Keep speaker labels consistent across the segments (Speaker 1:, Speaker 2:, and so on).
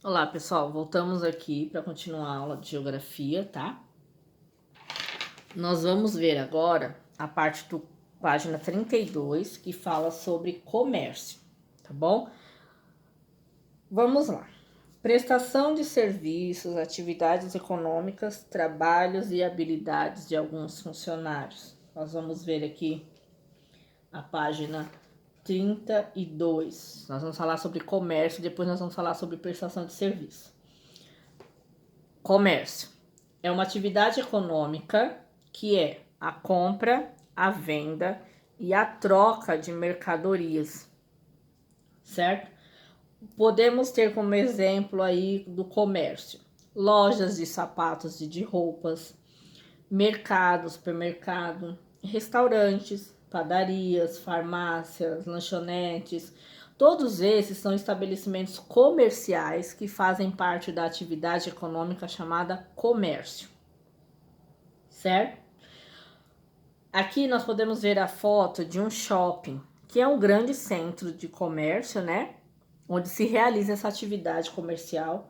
Speaker 1: Olá, pessoal. Voltamos aqui para continuar a aula de geografia, tá? Nós vamos ver agora a parte do página 32, que fala sobre comércio, tá bom? Vamos lá. Prestação de serviços, atividades econômicas, trabalhos e habilidades de alguns funcionários. Nós vamos ver aqui a página 32. Nós vamos falar sobre comércio, depois nós vamos falar sobre prestação de serviço. Comércio é uma atividade econômica que é a compra, a venda e a troca de mercadorias, certo? Podemos ter como exemplo aí do comércio, lojas de sapatos e de roupas, mercado, supermercado, restaurantes, padarias, farmácias, lanchonetes. Todos esses são estabelecimentos comerciais que fazem parte da atividade econômica chamada comércio, certo? Aqui nós podemos ver a foto de um shopping, que é um grande centro de comércio, né? Onde se realiza essa atividade comercial,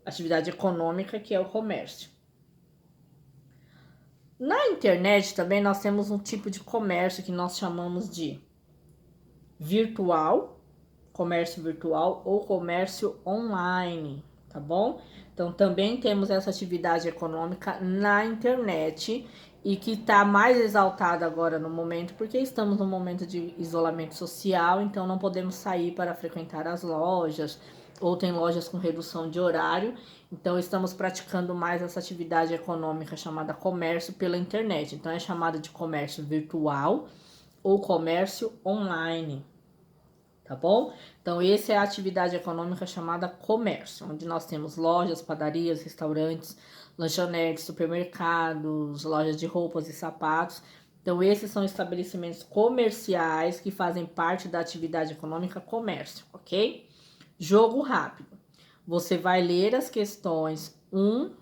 Speaker 1: atividade econômica, que é o comércio. Na internet também nós temos um tipo de comércio que nós chamamos de virtual, comércio virtual ou comércio online, tá bom? Então também temos essa atividade econômica na internet e que está mais exaltada agora no momento, porque estamos num momento de isolamento social, então não podemos sair para frequentar as lojas, ou tem lojas com redução de horário, então estamos praticando mais essa atividade econômica chamada comércio pela internet. Então é chamada de comércio virtual ou comércio online, tá bom? Então, essa é a atividade econômica chamada comércio, onde nós temos lojas, padarias, restaurantes, lanchonetes, supermercados, lojas de roupas e sapatos. Então, esses são estabelecimentos comerciais que fazem parte da atividade econômica comércio, ok? Jogo rápido. Você vai ler as questões 1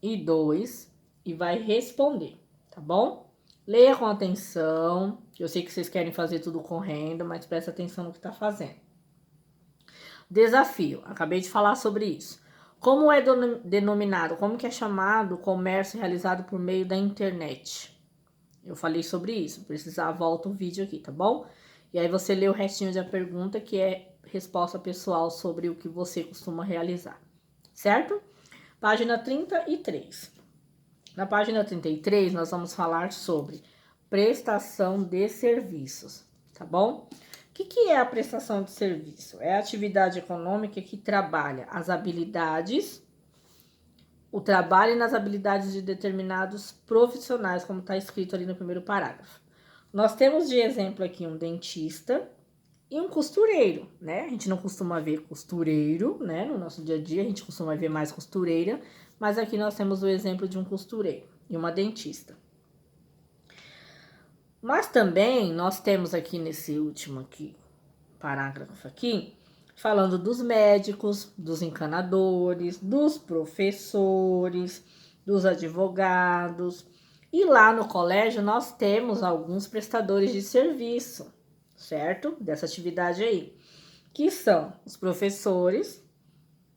Speaker 1: e 2 e vai responder, tá bom? Leia com atenção. Eu sei que vocês querem fazer tudo correndo, mas presta atenção no que está fazendo. Desafio. Acabei de falar sobre isso. Como é denominado, como que é chamado o comércio realizado por meio da internet? Eu falei sobre isso. Precisar, volta o vídeo aqui, tá bom? E aí você lê o restinho da pergunta, que é resposta pessoal sobre o que você costuma realizar. Certo? Página 33. Na página 33, nós vamos falar sobre prestação de serviços, tá bom? O que é a prestação de serviço? É a atividade econômica que trabalha as habilidades, o trabalho nas habilidades de determinados profissionais, como está escrito ali no primeiro parágrafo. Nós temos de exemplo aqui um dentista e um costureiro, né? A gente não costuma ver costureiro, né? No nosso dia a dia, a gente costuma ver mais costureira, mas aqui nós temos o exemplo de um costureiro e uma dentista. Mas também nós temos aqui nesse último parágrafo aqui, falando dos médicos, dos encanadores, dos professores, dos advogados. E lá no colégio nós temos alguns prestadores de serviço, certo? Dessa atividade aí, que são os professores,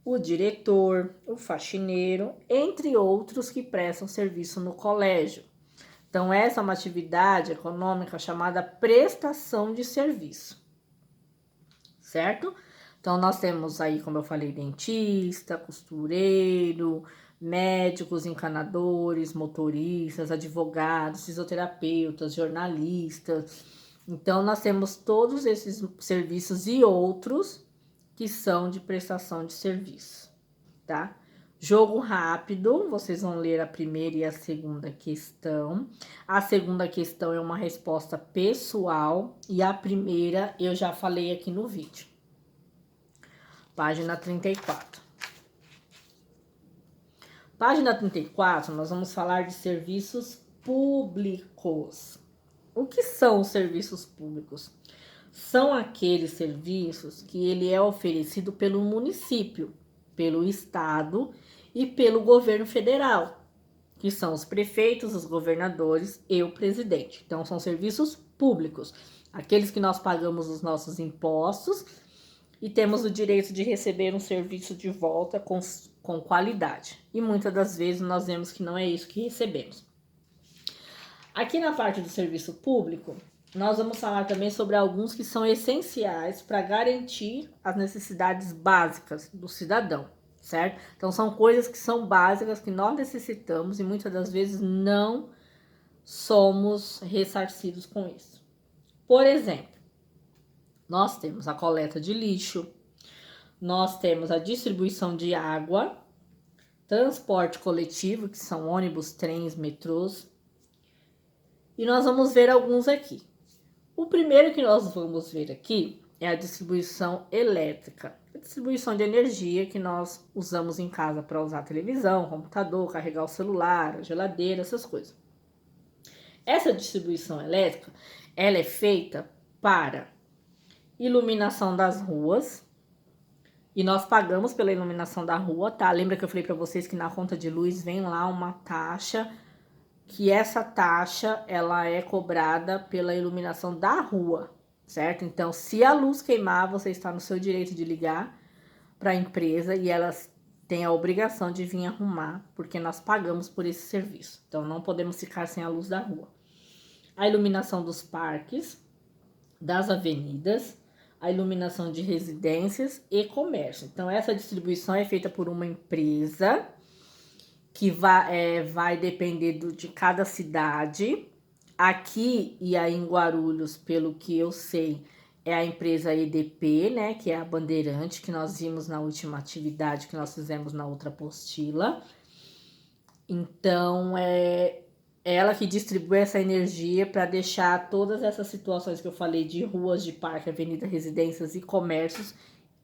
Speaker 1: o diretor, o faxineiro, entre outros que prestam serviço no colégio. Então, essa é uma atividade econômica chamada prestação de serviço, certo? Então, nós temos aí, como eu falei, dentista, costureiro, médicos, encanadores, motoristas, advogados, fisioterapeutas, jornalistas. Então, nós temos todos esses serviços e outros que são de prestação de serviço, tá? Jogo rápido, vocês vão ler a primeira e a segunda questão. A segunda questão é uma resposta pessoal e a primeira eu já falei aqui no vídeo. Página 34. Página 34, nós vamos falar de serviços públicos. O que são os serviços públicos? São aqueles serviços que ele é oferecido pelo município, pelo estado e pelo governo federal, que são os prefeitos, os governadores e o presidente. Então, são serviços públicos, aqueles que nós pagamos os nossos impostos e temos o direito de receber um serviço de volta com qualidade. E muitas das vezes nós vemos que não é isso que recebemos. Aqui na parte do serviço público, nós vamos falar também sobre alguns que são essenciais para garantir as necessidades básicas do cidadão, certo? Então, são coisas que são básicas, que nós necessitamos e muitas das vezes não somos ressarcidos com isso. Por exemplo, nós temos a coleta de lixo, nós temos a distribuição de água, transporte coletivo, que são ônibus, trens, metrôs, e nós vamos ver alguns aqui. O primeiro que nós vamos ver aqui é a distribuição elétrica, a distribuição de energia que nós usamos em casa para usar a televisão, computador, carregar o celular, a geladeira, essas coisas. Essa distribuição elétrica, ela é feita para iluminação das ruas, e nós pagamos pela iluminação da rua, tá? Lembra que eu falei para vocês que na conta de luz vem lá uma taxa, que essa taxa, ela é cobrada pela iluminação da rua, certo? Então, se a luz queimar, você está no seu direito de ligar para a empresa e elas têm a obrigação de vir arrumar, porque nós pagamos por esse serviço. Então, não podemos ficar sem a luz da rua. A iluminação dos parques, das avenidas, a iluminação de residências e comércio. Então, essa distribuição é feita por uma empresa que vai depender de cada cidade. Aqui e aí em Guarulhos, pelo que eu sei, é a empresa EDP, né? Que é a Bandeirante, que nós vimos na última atividade que nós fizemos na outra apostila. Então, é ela que distribui essa energia para deixar todas essas situações que eu falei de ruas, de parque, avenida, residências e comércios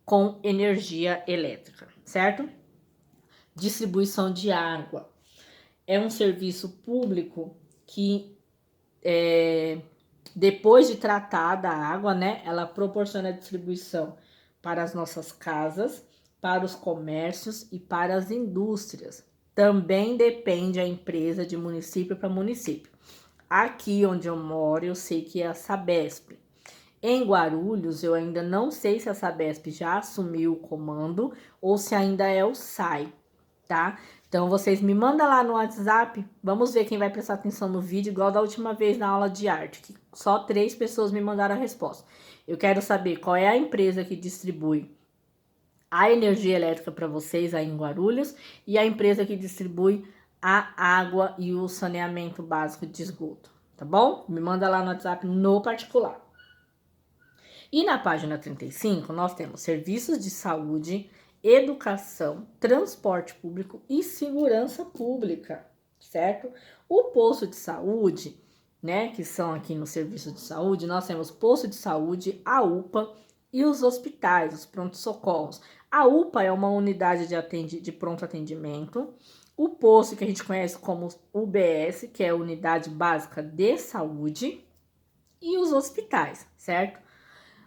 Speaker 1: com energia elétrica, certo? Distribuição de água. É um serviço público que, depois de tratada a água, né, ela proporciona a distribuição para as nossas casas, para os comércios e para as indústrias. Também depende a empresa de município para município. Aqui onde eu moro, eu sei que é a Sabesp. Em Guarulhos, eu ainda não sei se a Sabesp já assumiu o comando ou se ainda é o SAI, tá? Então, vocês me mandam lá no WhatsApp, vamos ver quem vai prestar atenção no vídeo, igual da última vez na aula de arte, que só 3 pessoas me mandaram a resposta. Eu quero saber qual é a empresa que distribui a energia elétrica para vocês aí em Guarulhos e a empresa que distribui a água e o saneamento básico de esgoto, tá bom? Me manda lá no WhatsApp no particular. E na página 35, nós temos serviços de saúde, educação, transporte público e segurança pública, certo? O posto de saúde, né, que são aqui no serviço de saúde, nós temos posto de saúde, a UPA e os hospitais, os pronto-socorros. A UPA é uma unidade de pronto atendimento. O posto, que a gente conhece como UBS, que é a Unidade Básica de Saúde. E os hospitais, certo?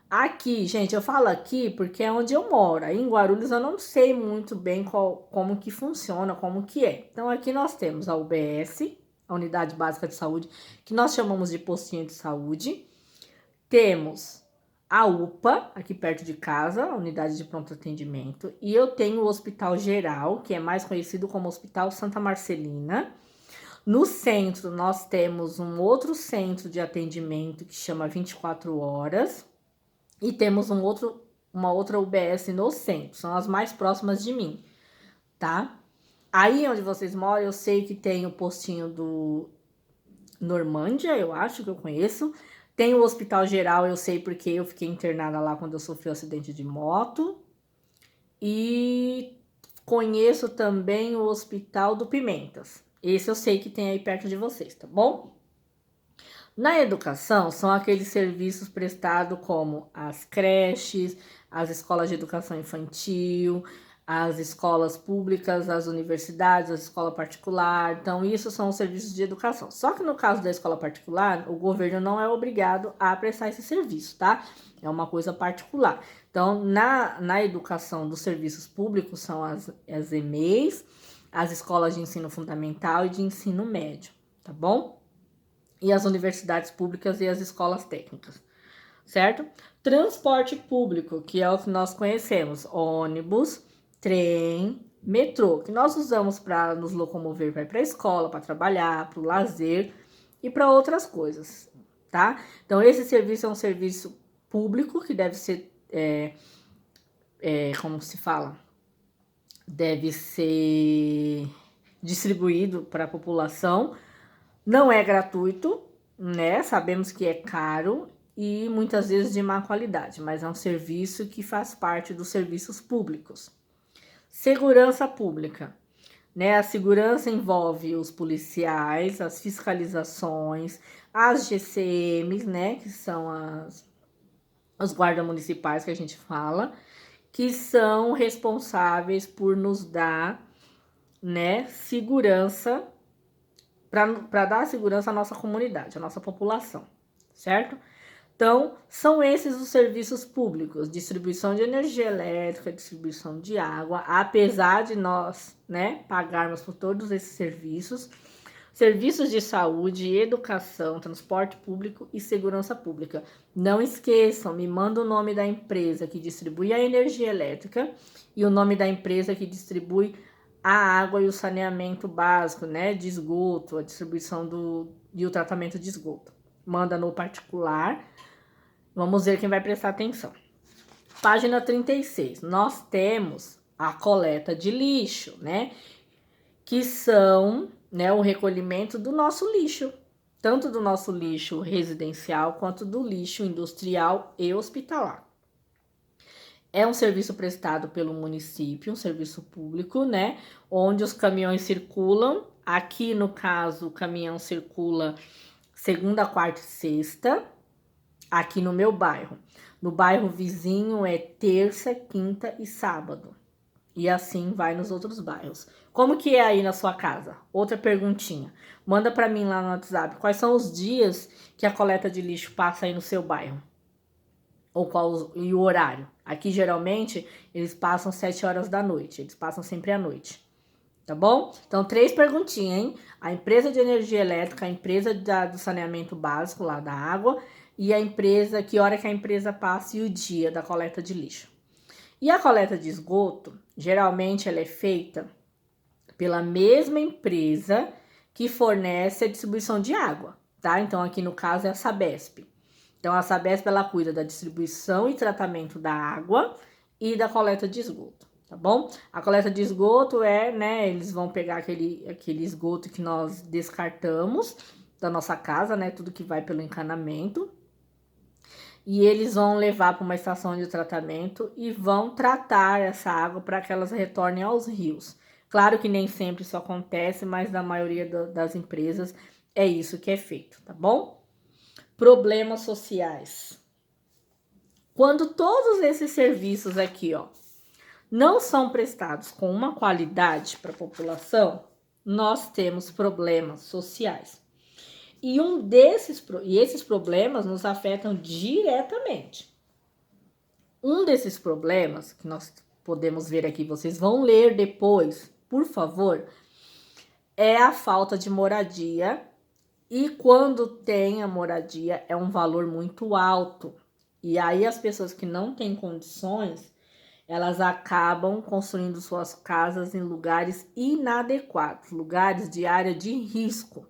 Speaker 1: Aqui, gente, eu falo aqui porque é onde eu moro. Aí em Guarulhos eu não sei muito bem como que funciona, como que é. Então aqui nós temos a UBS, a Unidade Básica de Saúde, que nós chamamos de postinho de saúde. Temos a UPA, aqui perto de casa, a Unidade de Pronto Atendimento. E eu tenho o Hospital Geral, que é mais conhecido como Hospital Santa Marcelina. No centro, nós temos um outro centro de atendimento que chama 24 horas. E temos uma outra UBS no centro, são as mais próximas de mim, tá? Aí onde vocês moram, eu sei que tem o postinho do Normândia, eu acho que eu conheço. Tem o Hospital Geral, eu sei porque eu fiquei internada lá quando eu sofri um acidente de moto. E conheço também o Hospital do Pimentas. Esse eu sei que tem aí perto de vocês, tá bom? Na educação, são aqueles serviços prestados como as creches, as escolas de educação infantil, as escolas públicas, as universidades, a escola particular. Então, isso são os serviços de educação. Só que no caso da escola particular, o governo não é obrigado a prestar esse serviço, tá? É uma coisa particular. Então, na educação dos serviços públicos, são as EMEIs, as escolas de ensino fundamental e de ensino médio, tá bom? E as universidades públicas e as escolas técnicas. certo? Transporte público, que é o que nós conhecemos, ônibus, trem, metrô, que nós usamos para nos locomover para ir para a escola, para trabalhar, para o lazer e para outras coisas, tá? Então, esse serviço é um serviço público que deve ser, como se fala? Deve ser distribuído para a população. Não é gratuito, né? Sabemos que é caro e muitas vezes de má qualidade, mas é um serviço que faz parte dos serviços públicos. Segurança pública, né? A segurança envolve os policiais, as fiscalizações, as GCMs, né? Que são os guardas municipais que a gente fala, que são responsáveis por nos dar, né, segurança, para dar segurança à nossa comunidade, à nossa população, certo? Então, são esses os serviços públicos, distribuição de energia elétrica, distribuição de água, apesar de nós, né, pagarmos por todos esses serviços de saúde, educação, transporte público e segurança pública. Não esqueçam, me manda o nome da empresa que distribui a energia elétrica e o nome da empresa que distribui a água e o saneamento básico, né, de esgoto, a distribuição e o tratamento de esgoto. Manda no particular. Vamos ver quem vai prestar atenção. Página 36. Nós temos a coleta de lixo, né? Que são, né, o recolhimento do nosso lixo. Tanto do nosso lixo residencial quanto do lixo industrial e hospitalar. É um serviço prestado pelo município, um serviço público, né? Onde os caminhões circulam. Aqui, no caso, o caminhão circula segunda, quarta e sexta. Aqui no meu bairro. No bairro vizinho é terça, quinta e sábado. E assim vai nos outros bairros. Como que é aí na sua casa? Outra perguntinha. Manda para mim lá no WhatsApp. Quais são os dias que a coleta de lixo passa aí no seu bairro? Ou qual e o horário? Aqui geralmente eles passam 7 horas da noite. Eles passam sempre à noite. Tá bom? Então, 3 perguntinhas, hein? A empresa de energia elétrica, a empresa do saneamento básico lá da água e a empresa, que hora que a empresa passa e o dia da coleta de lixo. E a coleta de esgoto, geralmente ela é feita pela mesma empresa que fornece a distribuição de água, tá? Então, aqui no caso é a Sabesp. Então, a Sabesp, ela cuida da distribuição e tratamento da água e da coleta de esgoto, tá bom? A coleta de esgoto é, né, eles vão pegar aquele esgoto que nós descartamos da nossa casa, né, tudo que vai pelo encanamento, e eles vão levar para uma estação de tratamento e vão tratar essa água para que elas retornem aos rios. Claro que nem sempre isso acontece, mas na maioria das empresas é isso que é feito, tá bom? Problemas sociais. Quando todos esses serviços aqui, ó, não são prestados com uma qualidade para a população, nós temos problemas sociais. E esses problemas nos afetam diretamente. Um desses problemas que nós podemos ver aqui, vocês vão ler depois, por favor, é a falta de moradia. E quando tem a moradia, é um valor muito alto. E aí as pessoas que não têm condições, elas acabam construindo suas casas em lugares inadequados, lugares de área de risco,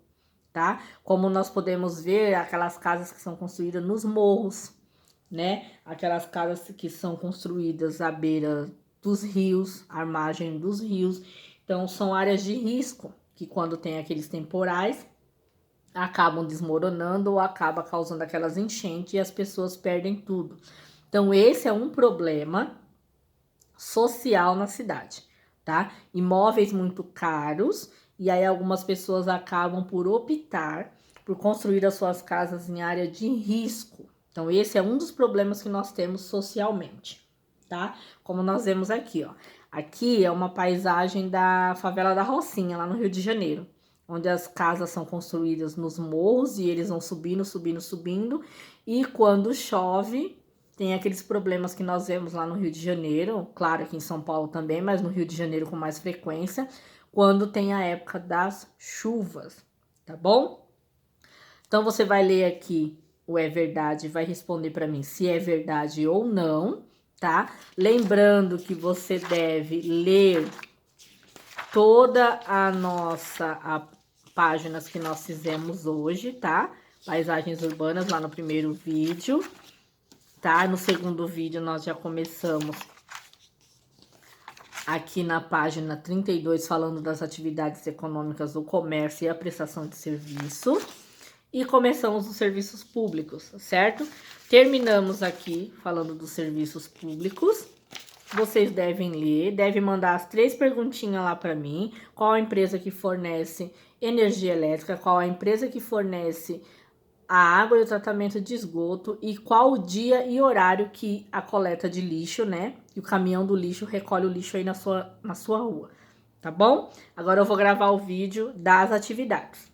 Speaker 1: tá? Como nós podemos ver, aquelas casas que são construídas nos morros, né? Aquelas casas que são construídas à beira dos rios, à margem dos rios. Então, são áreas de risco, que quando tem aqueles temporais, acabam desmoronando ou acaba causando aquelas enchentes e as pessoas perdem tudo. Então, esse é um problema social na cidade, tá? Imóveis muito caros e aí algumas pessoas acabam por optar por construir as suas casas em área de risco. Então, esse é um dos problemas que nós temos socialmente, tá? Como nós vemos aqui, ó. Aqui é uma paisagem da favela da Rocinha, lá no Rio de Janeiro, onde as casas são construídas nos morros e eles vão subindo, subindo, subindo. E quando chove, tem aqueles problemas que nós vemos lá no Rio de Janeiro, claro, aqui em São Paulo também, mas no Rio de Janeiro com mais frequência, quando tem a época das chuvas, tá bom? Então, você vai ler aqui o é verdade, vai responder para mim se é verdade ou não, tá? Lembrando que você deve ler toda a páginas que nós fizemos hoje, tá? Paisagens urbanas lá no primeiro vídeo, tá? No segundo vídeo nós já começamos aqui na página 32 falando das atividades econômicas do comércio e a prestação de serviço. E começamos os serviços públicos, certo? Terminamos aqui falando dos serviços públicos. Vocês devem ler, devem mandar as 3 perguntinhas lá para mim. Qual a empresa que fornece energia elétrica, qual a empresa que fornece a água e o tratamento de esgoto e qual o dia e horário que a coleta de lixo, né? E o caminhão do lixo recolhe o lixo aí na sua rua, tá bom? Agora eu vou gravar o vídeo das atividades.